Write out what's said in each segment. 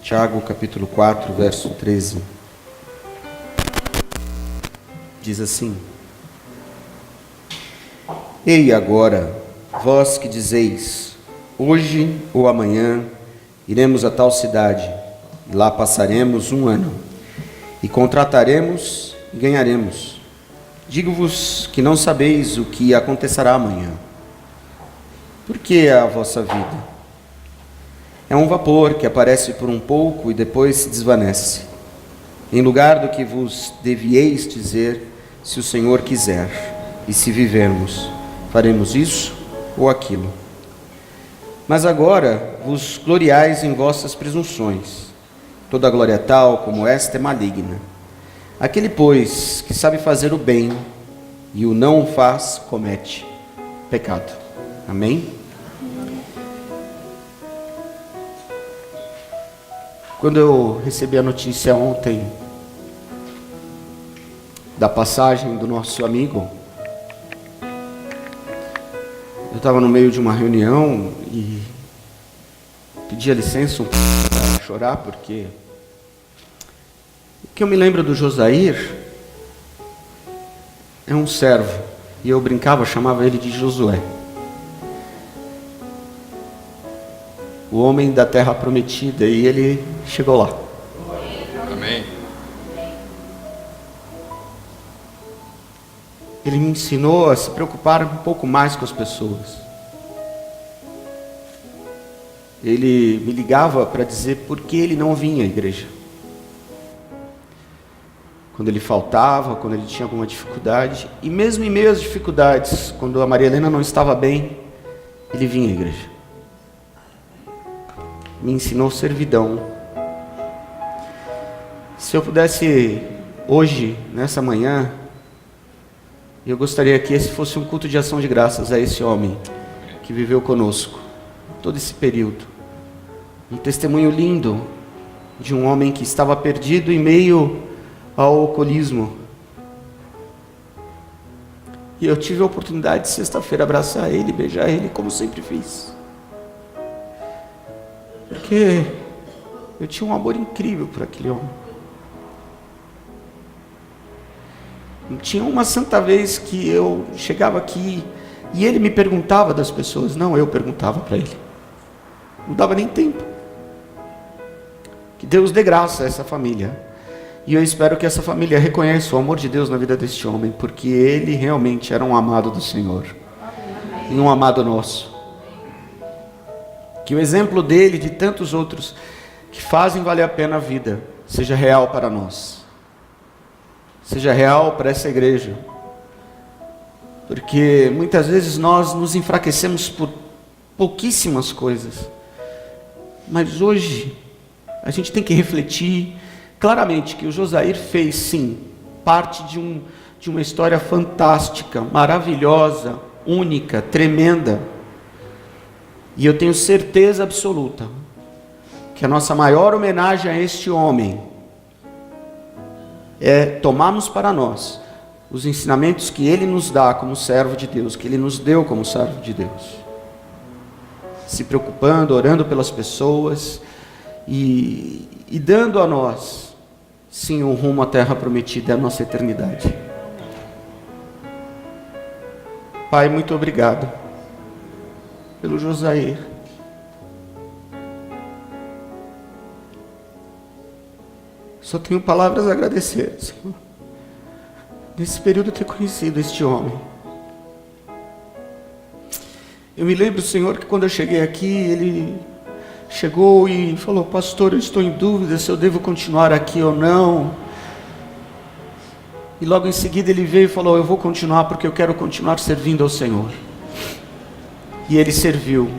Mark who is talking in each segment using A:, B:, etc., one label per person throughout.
A: Tiago capítulo 4, verso 13. Diz assim: Ei agora, vós que dizeis, hoje ou amanhã iremos a tal cidade, e lá passaremos um ano, e contrataremos e ganharemos. Digo-vos que não sabeis o que acontecerá amanhã. Porque a vossa vida é um vapor que aparece por um pouco e depois se desvanece. Em lugar do que vos devieis dizer, se o Senhor quiser, e se vivermos, faremos isso ou aquilo. Mas agora vos gloriais em vossas presunções. Toda glória tal como esta é maligna. Aquele, pois, que sabe fazer o bem e o não faz, comete pecado. Amém? Quando eu recebi a notícia ontem da passagem do nosso amigo, eu estava no meio de uma reunião e pedia licença para chorar, porque o que eu me lembro do Josair é um servo, e eu brincava, chamava ele de Josué, o homem da terra prometida, e ele chegou lá.
B: Amém.
A: Ele me ensinou a se preocupar um pouco mais com as pessoas. Ele me ligava para dizer por que ele não vinha à igreja. Quando ele faltava, quando ele tinha alguma dificuldade, e mesmo em meio às dificuldades, quando a Maria Helena não estava bem, ele vinha à igreja. Me ensinou servidão. Se eu pudesse hoje, nessa manhã, eu gostaria que esse fosse um culto de ação de graças a esse homem que viveu conosco todo esse período. Um testemunho lindo de um homem que estava perdido em meio ao alcoolismo. E eu tive a oportunidade de sexta-feira abraçar ele, beijar ele, como sempre fiz. Porque eu tinha um amor incrível por aquele homem. Tinha uma santa vez que eu chegava aqui e ele me perguntava das pessoas, não, eu perguntava para ele. Não dava nem tempo. Que Deus dê graça a essa família. E eu espero que essa família reconheça o amor de Deus na vida deste homem, porque ele realmente era um amado do Senhor. E um amado nosso. Que o exemplo dele e de tantos outros que fazem valer a pena a vida, seja real para nós. Seja real para essa igreja. Porque muitas vezes nós nos enfraquecemos por pouquíssimas coisas. Mas hoje, a gente tem que refletir claramente que o Josair fez, sim, parte de uma história fantástica, maravilhosa, única, tremenda. E eu tenho certeza absoluta que a nossa maior homenagem a este homem é tomarmos para nós os ensinamentos que ele nos dá como servo de Deus, que ele nos deu como servo de Deus. Se preocupando, orando pelas pessoas e dando a nós, sim, um rumo à terra prometida, à nossa eternidade. Pai, muito obrigado pelo Josair. Só tenho palavras a agradecer, Senhor, nesse período ter conhecido este homem. Eu me lembro, Senhor, que quando eu cheguei aqui, ele chegou e falou, pastor, eu estou em dúvida se eu devo continuar aqui ou não. E logo em seguida ele veio e falou, eu vou continuar porque eu quero continuar servindo ao Senhor. E ele serviu,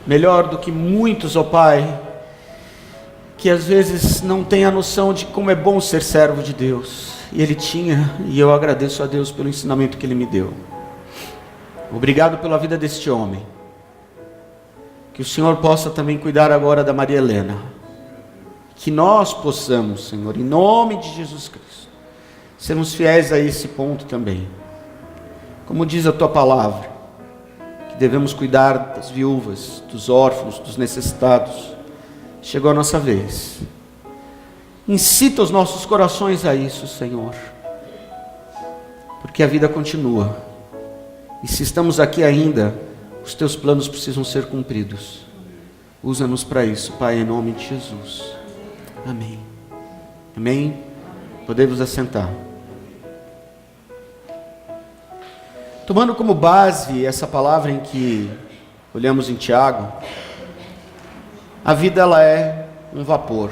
A: melhor do que muitos, ó Pai, que às vezes não têm a noção de como é bom ser servo de Deus. E ele tinha, e eu agradeço a Deus pelo ensinamento que ele me deu. Obrigado pela vida deste homem. Que o Senhor possa também cuidar agora da Maria Helena. Que nós possamos, Senhor, em nome de Jesus Cristo, sermos fiéis a esse ponto também. Como diz a tua palavra, que devemos cuidar das viúvas, dos órfãos, dos necessitados, chegou a nossa vez. Incita os nossos corações a isso, Senhor, porque a vida continua, e se estamos aqui ainda, os teus planos precisam ser cumpridos. Usa-nos para isso, Pai, em nome de Jesus. Amém. Amém. Podemos assentar. Tomando como base essa palavra em que olhamos em Tiago, a vida ela é um vapor,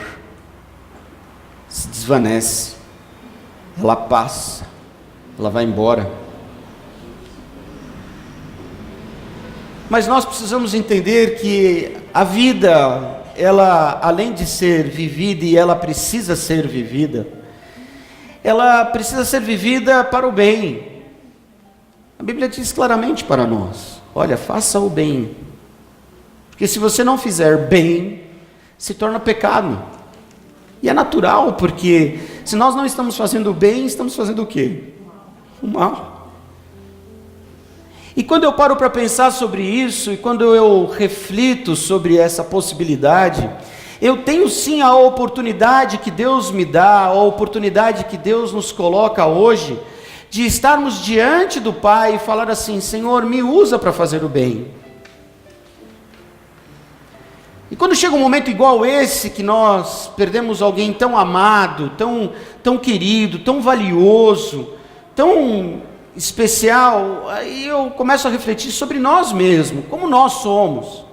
A: se desvanece, ela passa, ela vai embora. Mas nós precisamos entender que a vida, ela, além de ser vivida, e ela precisa ser vivida, ela precisa ser vivida para o bem. A Bíblia diz claramente para nós: olha, faça o bem, porque se você não fizer bem, se torna pecado. E é natural, porque se nós não estamos fazendo o bem, estamos fazendo o quê? O mal. E quando eu paro para pensar sobre isso, e quando eu reflito sobre essa possibilidade, eu tenho sim a oportunidade que Deus me dá, a oportunidade que Deus nos coloca hoje, de estarmos diante do Pai e falar assim: Senhor, me usa para fazer o bem. E quando chega um momento igual esse, que nós perdemos alguém tão amado, tão querido, tão valioso, tão especial, aí eu começo a refletir sobre nós mesmos, como nós somos.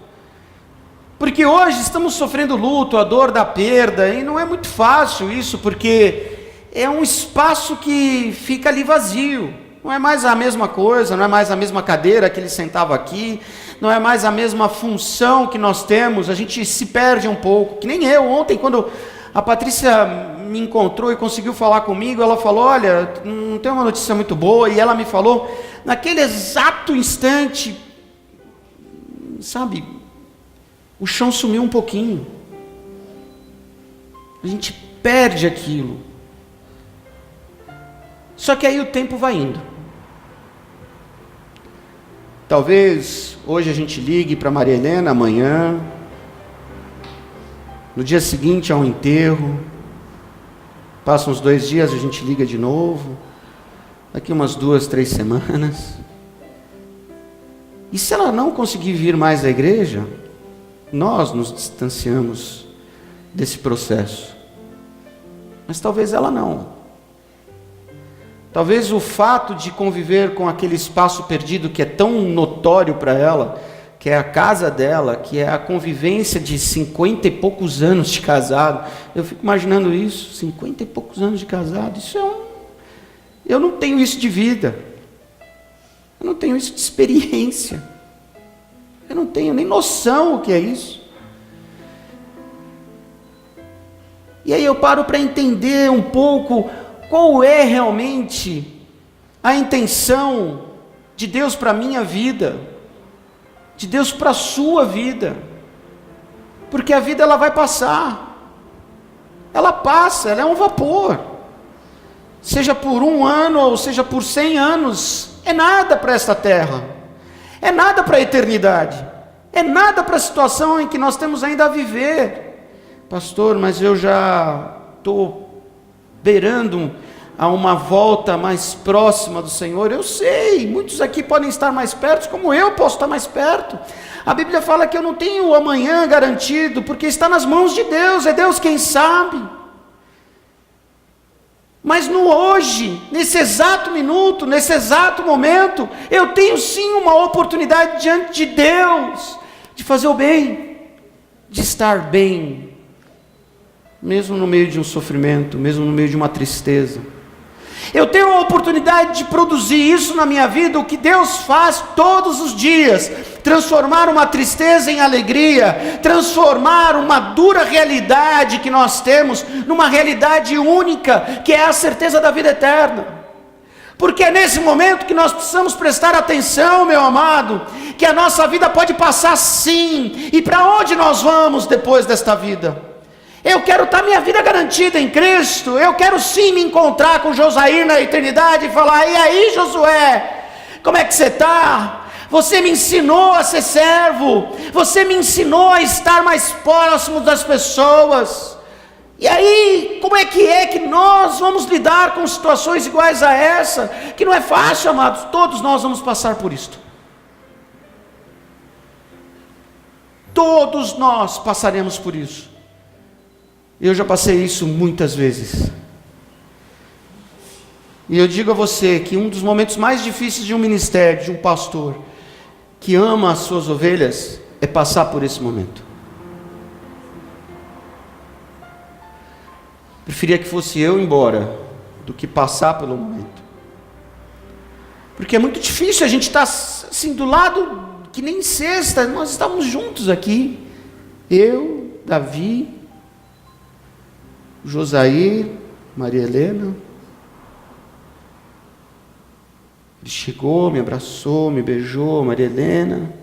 A: Porque hoje estamos sofrendo luto, a dor da perda, e não é muito fácil isso, porque é um espaço que fica ali vazio. Não é mais a mesma coisa, não é mais a mesma cadeira que ele sentava aqui, não é mais a mesma função que nós temos, a gente se perde um pouco. Que nem eu, ontem, quando a Patrícia me encontrou e conseguiu falar comigo, ela falou: olha, não tem uma notícia muito boa, e ela me falou, naquele exato instante, sabe, o chão sumiu um pouquinho, a gente perde aquilo. Só que aí o tempo vai indo. Talvez hoje a gente ligue para Maria Helena, amanhã, no dia seguinte há um enterro, passam uns 2 dias, a gente liga de novo, daqui umas 2, 3 semanas, e se ela não conseguir vir mais à igreja, nós nos distanciamos desse processo, mas talvez ela não. Talvez o fato de conviver com aquele espaço perdido que é tão notório para ela, que é a casa dela, que é a convivência de 50 e poucos anos de casado. Eu fico imaginando isso, 50 e poucos anos de casado, isso é eu não tenho isso de vida, eu não tenho isso de experiência, eu não tenho nem noção o que é isso. E aí eu paro para entender um pouco qual é realmente a intenção de Deus para a minha vida, de Deus para a sua vida, porque a vida ela vai passar, ela passa, ela é um vapor, seja por 1 ano ou seja por 100 anos, é nada para esta terra, é nada para a eternidade, é nada para a situação em que nós temos ainda a viver. Pastor, mas eu já estou beirando a uma volta mais próxima do Senhor. Eu sei, muitos aqui podem estar mais perto, como eu posso estar mais perto. A Bíblia fala que eu não tenho o amanhã garantido, porque está nas mãos de Deus, é Deus quem sabe. Mas no hoje, nesse exato minuto, nesse exato momento, eu tenho sim uma oportunidade diante de Deus, de fazer o bem, de estar bem, mesmo no meio de um sofrimento, mesmo no meio de uma tristeza. Eu tenho a oportunidade de produzir isso na minha vida, o que Deus faz todos os dias, transformar uma tristeza em alegria, transformar uma dura realidade que nós temos, numa realidade única, que é a certeza da vida eterna. Porque é nesse momento que nós precisamos prestar atenção, meu amado, que a nossa vida pode passar sim, e para onde nós vamos depois desta vida? Eu quero estar minha vida garantida em Cristo, eu quero sim me encontrar com Josair na eternidade e falar: e aí, Josué, como é que você está? Você me ensinou a ser servo. Você me ensinou a estar mais próximo das pessoas. E aí, como é que nós vamos lidar com situações iguais a essa? Que não é fácil, amados. Todos nós vamos passar por isto. Todos nós passaremos por isso. Eu já passei isso muitas vezes. E eu digo a você que um dos momentos mais difíceis de um ministério, de um pastor, que ama as suas ovelhas, é passar por esse momento. Preferia que fosse eu embora, do que passar pelo momento. Porque é muito difícil a gente estar assim do lado, que nem sexta, nós estávamos juntos aqui. Eu, Davi, Josair, Maria Helena. Ele chegou, me abraçou, me beijou, Maria Helena.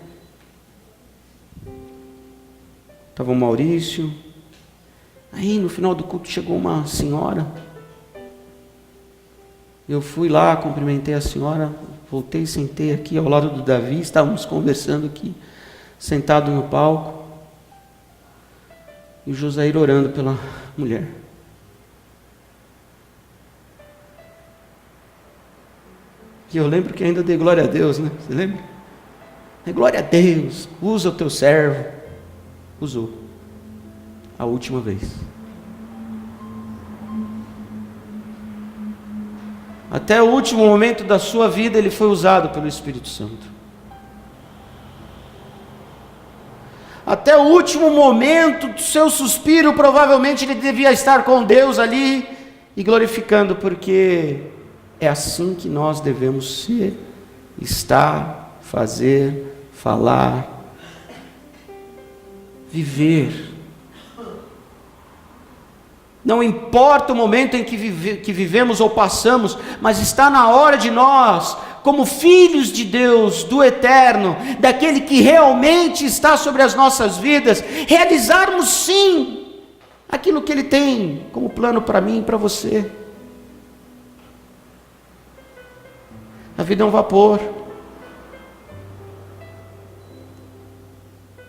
A: Estava o Maurício. Aí no final do culto chegou uma senhora. Eu fui lá, cumprimentei a senhora, voltei e sentei aqui ao lado do Davi, estávamos conversando aqui, sentado no palco. E o Josair orando pela mulher. E eu lembro que ainda dei glória a Deus, né? Você lembra? Glória a Deus, usa o teu servo. Usou. A última vez. Até o último momento da sua vida ele foi usado pelo Espírito Santo. Até o último momento do seu suspiro, provavelmente ele devia estar com Deus ali e glorificando, porque é assim que nós devemos ser, estar, fazer, falar, viver. Não importa o momento em que vivemos ou passamos, mas está na hora de nós, como filhos de Deus, do Eterno, daquele que realmente está sobre as nossas vidas, realizarmos sim aquilo que Ele tem como plano para mim e para você. A vida é um vapor.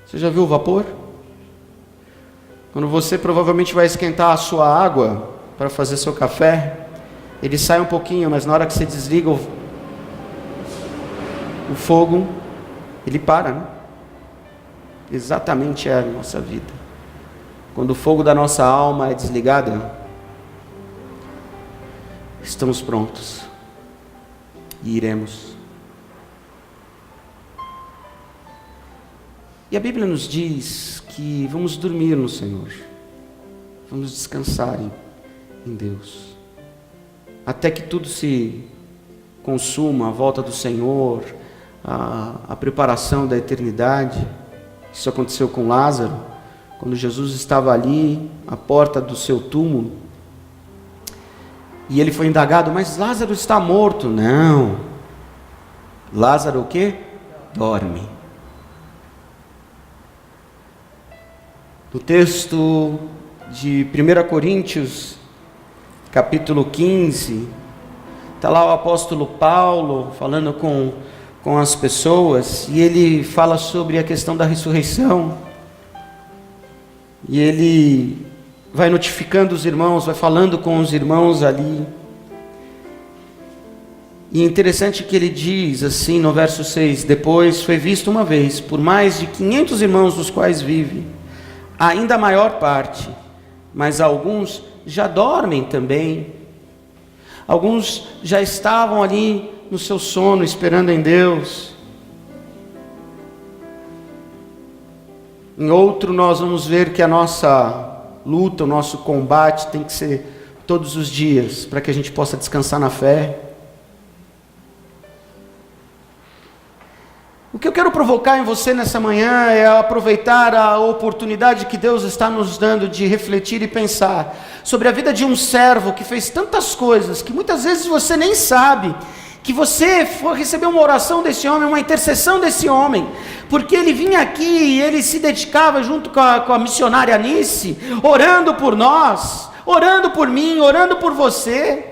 A: Você já viu o vapor? Quando você provavelmente vai esquentar a sua água para fazer seu café, ele sai um pouquinho, mas na hora que você desliga o fogo, ele para, né? Exatamente é a nossa vida. Quando o fogo da nossa alma é desligado, estamos prontos e iremos. E a Bíblia nos diz que vamos dormir no Senhor, vamos descansar em Deus, até que tudo se consuma, a volta do Senhor, a preparação da eternidade. Isso aconteceu com Lázaro, quando Jesus estava ali, à porta do seu túmulo, e ele foi indagado, mas Lázaro está morto. Não, Lázaro o quê? Dorme. No texto de 1 Coríntios, capítulo 15, está lá o apóstolo Paulo falando com as pessoas, e ele fala sobre a questão da ressurreição, e ele vai notificando os irmãos, vai falando com os irmãos ali, e é interessante que ele diz assim no verso 6, depois foi visto uma vez, por mais de 500 irmãos dos quais vive, ainda a maior parte, mas alguns já dormem também, alguns já estavam ali no seu sono, esperando em Deus. Em outro nós vamos ver que a nossa luta, o nosso combate tem que ser todos os dias, para que a gente possa descansar na fé. O que eu quero provocar em você nessa manhã é aproveitar a oportunidade que Deus está nos dando de refletir e pensar sobre a vida de um servo que fez tantas coisas, que muitas vezes você nem sabe, que você for receber uma oração desse homem, uma intercessão desse homem, porque ele vinha aqui e ele se dedicava junto com a missionária Anice, orando por nós, orando por mim, orando por você.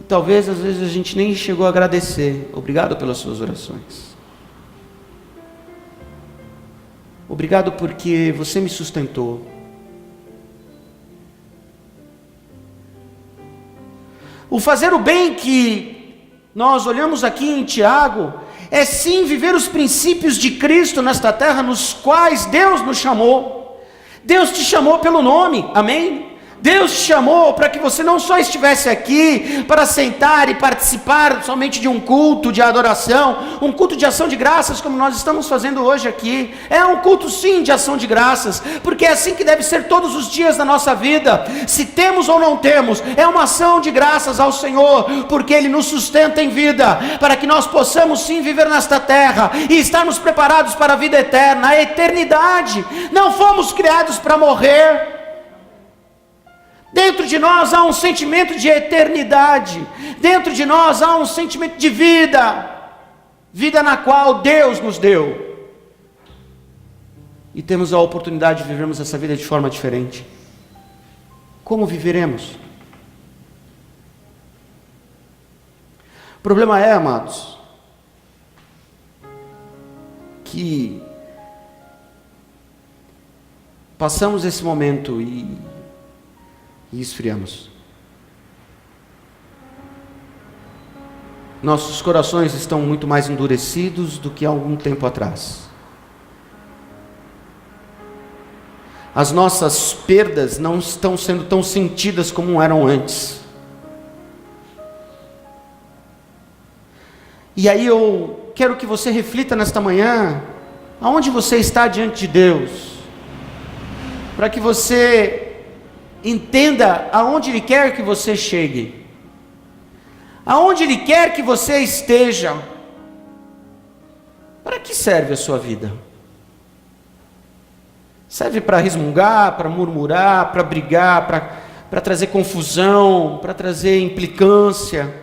A: talvez às vezes a gente nem chegou a agradecer. Obrigado pelas suas orações. Obrigado porque você me sustentou. O fazer o bem que nós olhamos aqui em Tiago é sim viver os princípios de Cristo nesta terra, nos quais Deus nos chamou. Deus te chamou pelo nome, amém? Deus te chamou para que você não só estivesse aqui para sentar e participar somente de um culto de adoração, um culto de ação de graças como nós estamos fazendo hoje aqui. É um culto sim de ação de graças, porque é assim que deve ser todos os dias da nossa vida. Se temos ou não temos, é uma ação de graças ao Senhor, porque Ele nos sustenta em vida, para que nós possamos sim viver nesta terra e estarmos preparados para a vida eterna, a eternidade. Não fomos criados para morrer. Dentro de nós há um sentimento de eternidade. Dentro de nós há um sentimento de vida. Vida na qual Deus nos deu. E temos a oportunidade de vivermos essa vida de forma diferente. Como viveremos? O problema é, amados, que passamos esse momento e esfriamos. Nossos corações estão muito mais endurecidos do que há algum tempo atrás. As nossas perdas não estão sendo tão sentidas como eram antes. E aí eu quero que você reflita nesta manhã, aonde você está diante de Deus, para que você entenda aonde Ele quer que você chegue, aonde Ele quer que você esteja. Para que serve a sua vida? Serve para resmungar, para murmurar, para brigar, para trazer confusão, para trazer implicância?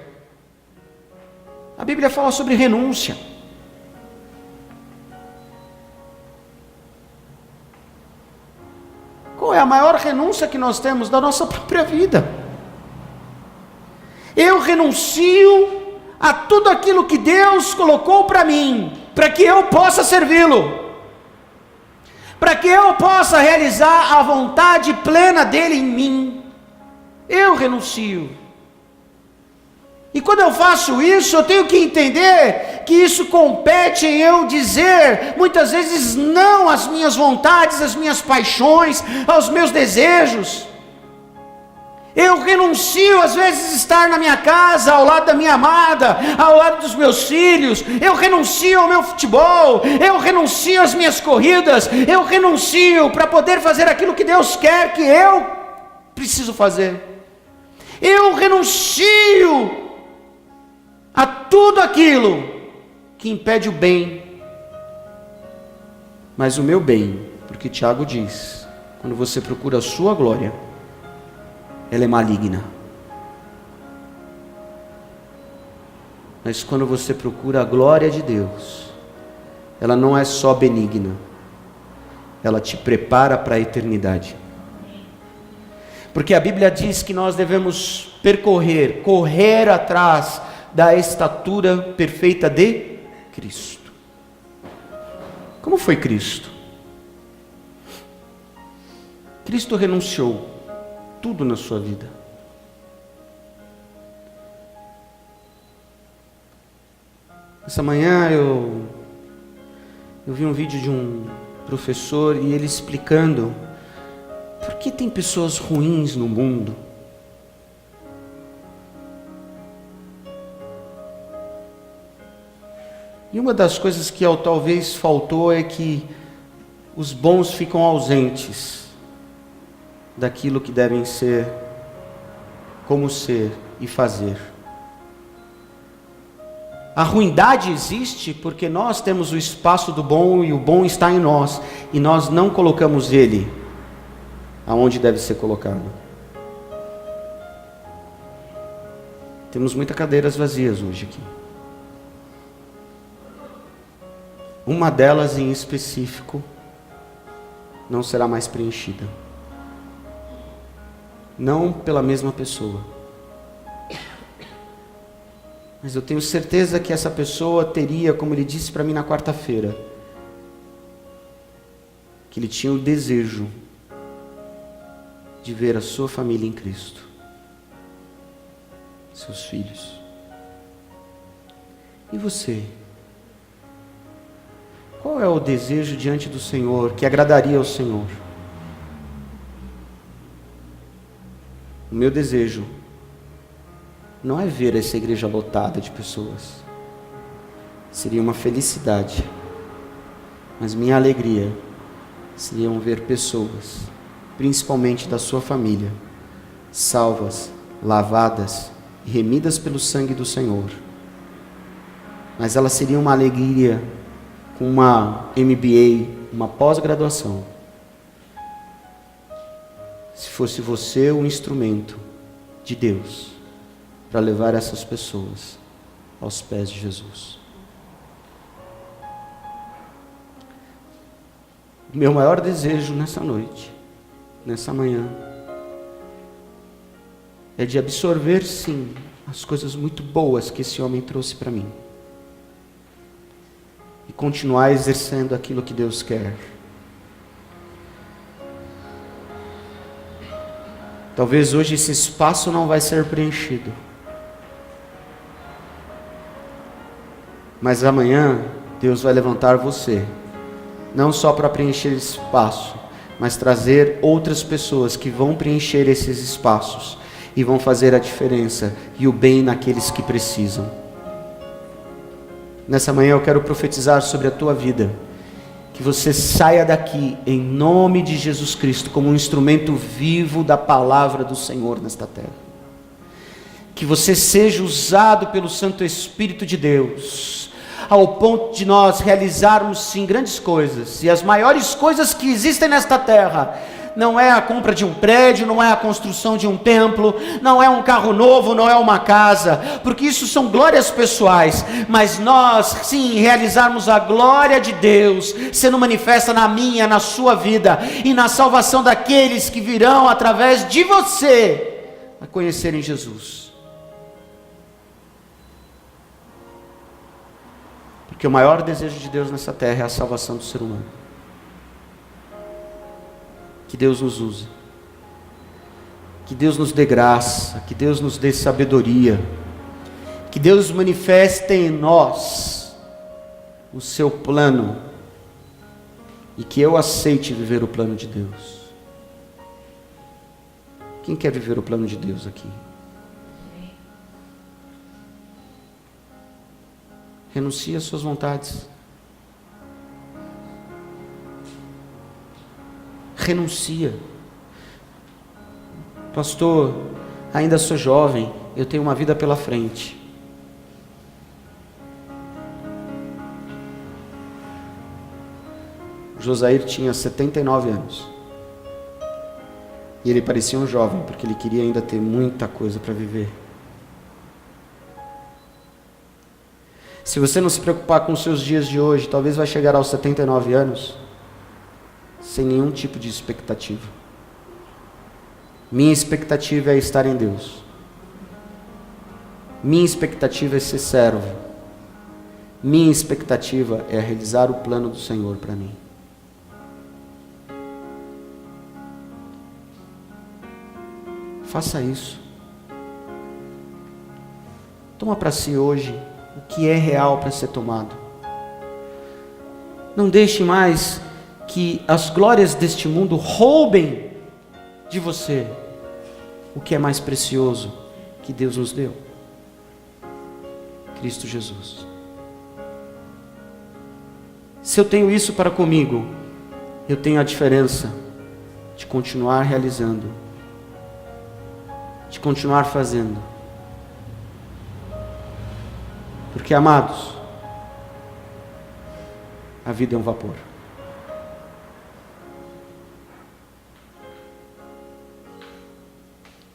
A: A Bíblia fala sobre renúncia. Qual é a maior renúncia que nós temos da nossa própria vida? Eu renuncio a tudo aquilo que Deus colocou para mim, para que eu possa servi-lo, para que eu possa realizar a vontade plena dele em mim. Eu renuncio. E quando eu faço isso, eu tenho que entender que isso compete em eu dizer, muitas vezes, não às minhas vontades, às minhas paixões, aos meus desejos. Eu renuncio, às vezes, estar na minha casa, ao lado da minha amada, ao lado dos meus filhos. Eu renuncio ao meu futebol, eu renuncio às minhas corridas, eu renuncio para poder fazer aquilo que Deus quer que eu preciso fazer. Eu renuncio a tudo aquilo que impede o bem, mas o meu bem, porque Tiago diz, quando você procura a sua glória, ela é maligna, mas quando você procura a glória de Deus, ela não é só benigna, ela te prepara para a eternidade. Porque a Bíblia diz que nós devemos correr atrás da estatura perfeita de Cristo. Como foi Cristo? Cristo renunciou tudo na sua vida. Essa manhã eu vi um vídeo de um professor e ele explicando por que tem pessoas ruins no mundo. E uma das coisas que talvez faltou é que os bons ficam ausentes daquilo que devem ser, como ser e fazer. A ruindade existe porque nós temos o espaço do bom e o bom está em nós, e nós não colocamos ele aonde deve ser colocado. Temos muitas cadeiras vazias hoje aqui. Uma delas em específico não será mais preenchida. Não pela mesma pessoa. Mas eu tenho certeza que essa pessoa teria, como ele disse para mim na quarta-feira, que ele tinha o desejo de ver a sua família em Cristo, seus filhos. E você? Qual é o desejo diante do Senhor que agradaria ao Senhor? O meu desejo não é ver essa igreja lotada de pessoas. Seria uma felicidade. Mas minha alegria seria ver pessoas, principalmente da sua família, salvas, lavadas e remidas pelo sangue do Senhor. Mas ela seria uma alegria com uma MBA, uma pós-graduação. Se fosse você o instrumento de Deus para levar essas pessoas aos pés de Jesus. O meu maior desejo nessa noite, nessa manhã, é de absorver, sim, as coisas muito boas que esse homem trouxe para mim. E continuar exercendo aquilo que Deus quer. Talvez hoje esse espaço não vai ser preenchido. Mas amanhã Deus vai levantar você, não só para preencher esse espaço, mas trazer outras pessoas que vão preencher esses espaços e vão fazer a diferença e o bem naqueles que precisam. Nessa manhã eu quero profetizar sobre a tua vida, que você saia daqui em nome de Jesus Cristo como um instrumento vivo da palavra do Senhor nesta terra. Que você seja usado pelo Santo Espírito de Deus, ao ponto de nós realizarmos sim grandes coisas, e as maiores coisas que existem nesta terra, não é a compra de um prédio, não é a construção de um templo, não é um carro novo, não é uma casa, porque isso são glórias pessoais, mas nós sim realizarmos a glória de Deus, sendo manifesta na minha, na sua vida, e na salvação daqueles que virão através de você, a conhecerem Jesus. Porque o maior desejo de Deus nessa terra é a salvação do ser humano. Que Deus nos use, que Deus nos dê graça, que Deus nos dê sabedoria, que Deus manifeste em nós o seu plano, e que eu aceite viver o plano de Deus. Quem quer viver o plano de Deus aqui? Renuncie às suas vontades. Renuncia. Pastor, ainda sou jovem, eu tenho uma vida pela frente. Josair tinha 79 anos. E ele parecia um jovem, porque ele queria ainda ter muita coisa para viver. Se você não se preocupar com os seus dias de hoje, talvez vai chegar aos 79 anos sem nenhum tipo de expectativa. Minha expectativa é estar em Deus. Minha expectativa é ser servo. Minha expectativa é realizar o plano do Senhor para mim. Faça isso. Toma para si hoje o que é real para ser tomado. Não deixe mais que as glórias deste mundo roubem de você o que é mais precioso que Deus nos deu: Cristo Jesus. Se eu tenho isso para comigo, eu tenho a diferença de continuar realizando, de continuar fazendo. Porque, amados, a vida é um vapor.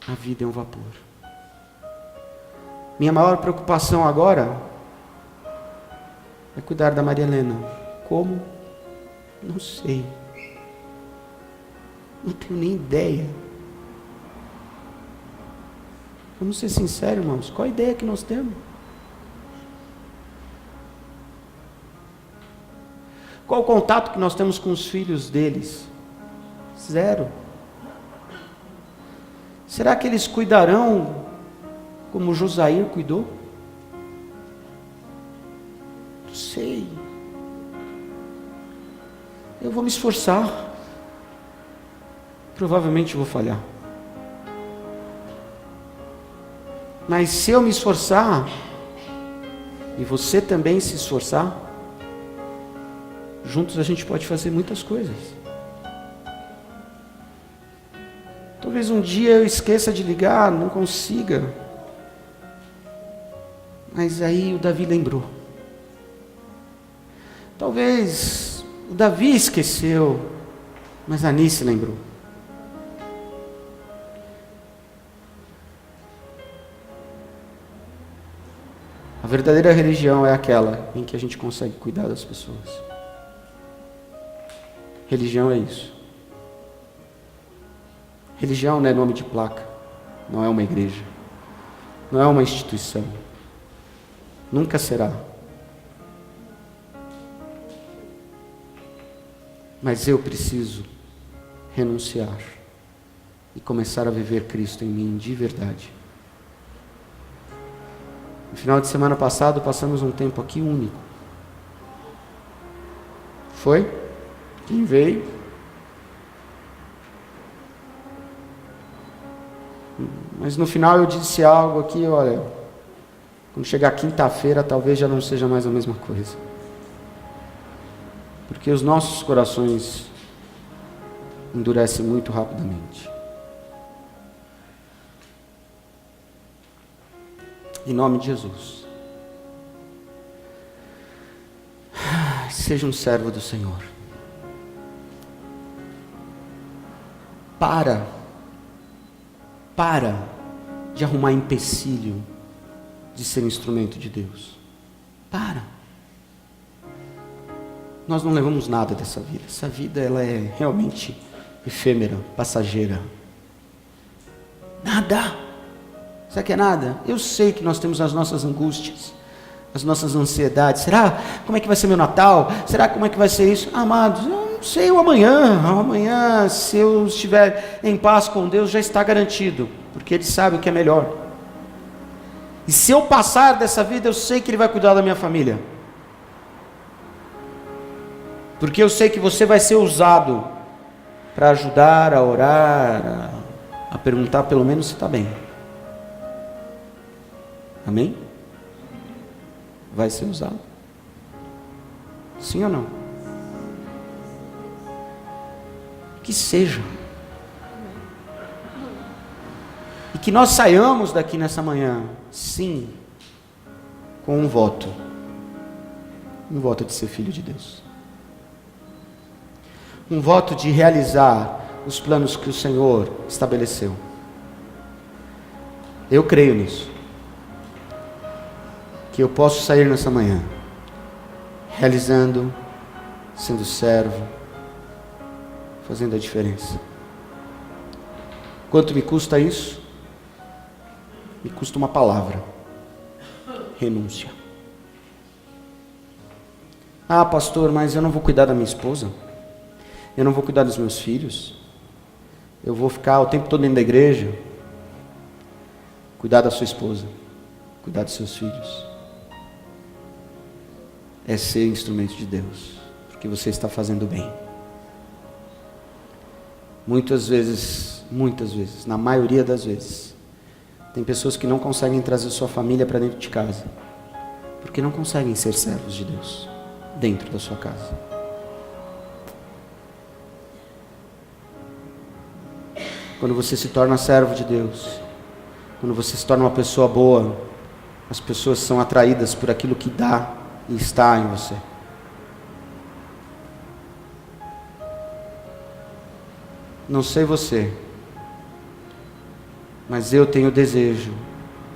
A: A vida é um vapor. Minha maior preocupação agora é cuidar da Maria Helena. Como? Não sei. Não tenho nem ideia. Vamos ser sinceros, irmãos. Qual a ideia que nós temos? Qual o contato que nós temos com os filhos deles? Zero. Será que eles cuidarão como Josair cuidou? Não sei. Eu vou me esforçar. Provavelmente vou falhar. Mas se eu me esforçar, e você também se esforçar, juntos a gente pode fazer muitas coisas. Talvez um dia eu esqueça de ligar, não consiga. Mas aí o Davi lembrou. Talvez o Davi esqueceu, mas a Anice lembrou. A verdadeira religião é aquela em que a gente consegue cuidar das pessoas. Religião é isso. Religião não é nome de placa, não é uma igreja, não é uma instituição. Nunca será. Mas eu preciso renunciar e começar a viver Cristo em mim de verdade. No final de semana passado, passamos um tempo aqui único. Foi? Quem veio? Mas no final eu disse algo aqui, olha, quando chegar quinta-feira talvez já não seja mais a mesma coisa. Porque os nossos corações endurecem muito rapidamente. Em nome de Jesus. Seja um servo do Senhor. Para de arrumar empecilho de ser instrumento de Deus. Para. Nós não levamos nada dessa vida. Essa vida ela é realmente efêmera, passageira. Nada. Sabe que é nada? Eu sei que nós temos as nossas angústias, as nossas ansiedades. Será? Como é que vai ser meu Natal? Será como é que vai ser isso? Amados, eu não sei o amanhã. Amanhã, se eu estiver em paz com Deus, já está garantido, porque Ele sabe o que é melhor. E se eu passar dessa vida, eu sei que Ele vai cuidar da minha família. Porque eu sei que você vai ser usado para ajudar, a orar, a perguntar pelo menos se está bem. Amém? Vai ser usado? Sim ou não? Que seja. E que nós saiamos daqui nessa manhã, sim, com um voto. Um voto de ser filho de Deus. Um voto de realizar os planos que o Senhor estabeleceu. Eu creio nisso. Que eu posso sair nessa manhã, realizando, sendo servo, fazendo a diferença. Quanto me custa isso? Me custa uma palavra: renúncia. Ah, pastor, mas eu não vou cuidar da minha esposa, eu não vou cuidar dos meus filhos, eu vou ficar o tempo todo dentro da igreja. Cuidar da sua esposa, cuidar dos seus filhos, é ser instrumento de Deus, porque você está fazendo bem. Muitas vezes, na maioria das vezes, tem pessoas que não conseguem trazer sua família para dentro de casa, porque não conseguem ser servos de Deus dentro da sua casa. Quando você se torna servo de Deus, quando você se torna uma pessoa boa, as pessoas são atraídas por aquilo que dá e está em você. Não sei você, mas eu tenho o desejo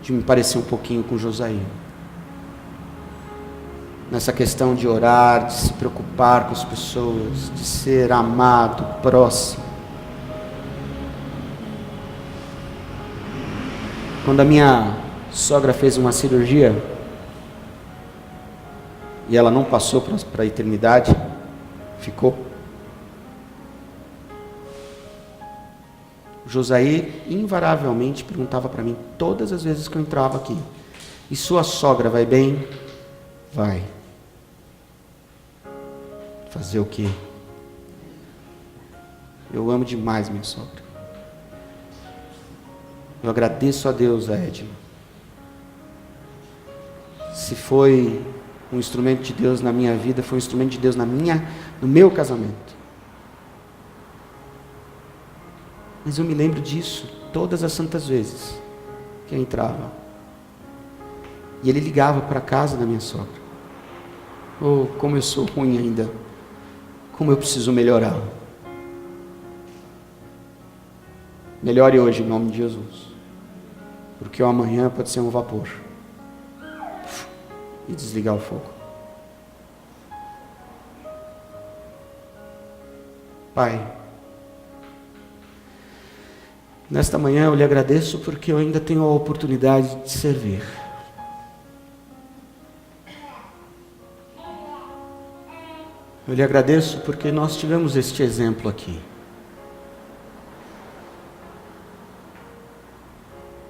A: de me parecer um pouquinho com Josair. Nessa questão de orar, de se preocupar com as pessoas, de ser amado, próximo. Quando a minha sogra fez uma cirurgia, e ela não passou para a eternidade, Ficou. Josaí invariavelmente perguntava para mim todas as vezes que eu entrava aqui: e sua sogra vai bem? Vai. Fazer o quê? Eu amo demais minha sogra. Eu agradeço a Deus, a Edna. Se foi um instrumento de Deus na minha vida, foi um instrumento de Deus no meu casamento. Mas eu me lembro disso todas as santas vezes que eu entrava. E ele ligava para a casa da minha sogra. Oh, como eu sou ruim ainda. Como eu preciso melhorar. Melhore hoje em nome de Jesus. Porque o amanhã pode ser um vapor. E desligar o fogo. Pai, nesta manhã eu lhe agradeço porque eu ainda tenho a oportunidade de servir. Eu lhe agradeço porque nós tivemos este exemplo aqui.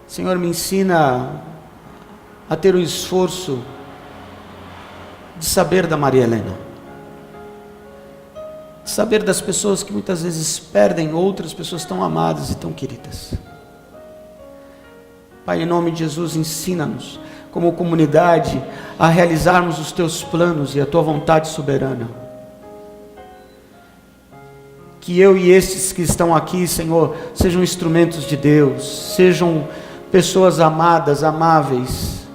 A: Senhor, me ensina a ter o esforço de saber da Maria Helena, de saber das pessoas que muitas vezes perdem outras pessoas tão amadas e tão queridas. Pai, em nome de Jesus, ensina-nos, como comunidade, a realizarmos os teus planos e a tua vontade soberana. Que eu e estes que estão aqui, Senhor, sejam instrumentos de Deus, sejam pessoas amadas, amáveis.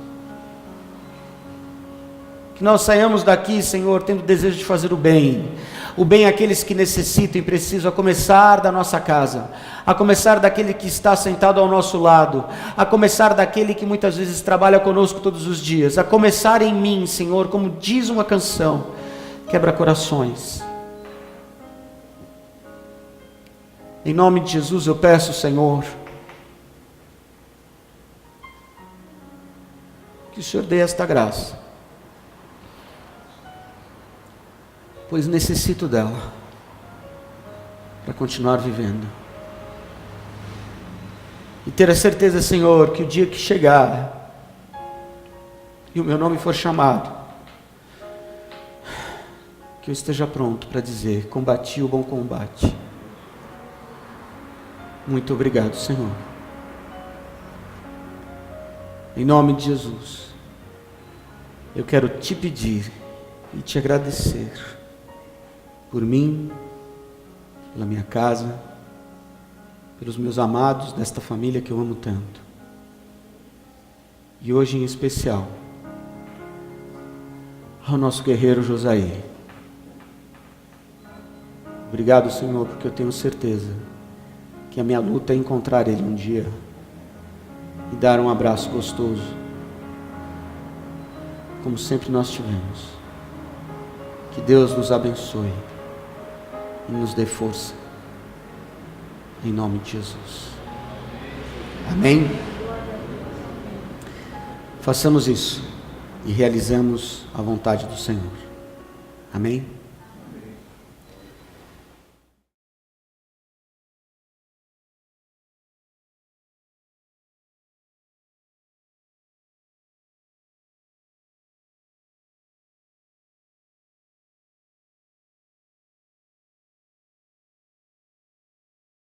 A: Que nós saiamos daqui, Senhor, tendo desejo de fazer o bem àqueles que necessitam e precisam, a começar da nossa casa, a começar daquele que está sentado ao nosso lado, a começar daquele que muitas vezes trabalha conosco todos os dias, a começar em mim, Senhor, como diz uma canção, quebra corações. Em nome de Jesus eu peço, Senhor, que o Senhor dê esta graça, pois necessito dela para continuar vivendo. E ter a certeza, Senhor, que o dia que chegar e o meu nome for chamado, que eu esteja pronto para dizer: combati o bom combate. Muito obrigado, Senhor. Em nome de Jesus, eu quero te pedir e te agradecer por mim, pela minha casa, pelos meus amados desta família que eu amo tanto. E hoje em especial, ao nosso guerreiro Josaí. Obrigado, Senhor, porque eu tenho certeza que a minha luta é encontrar ele um dia e dar um abraço gostoso, como sempre nós tivemos. Que Deus nos abençoe e nos dê força, em nome de Jesus. Amém? Façamos isso e realizamos a vontade do Senhor. Amém?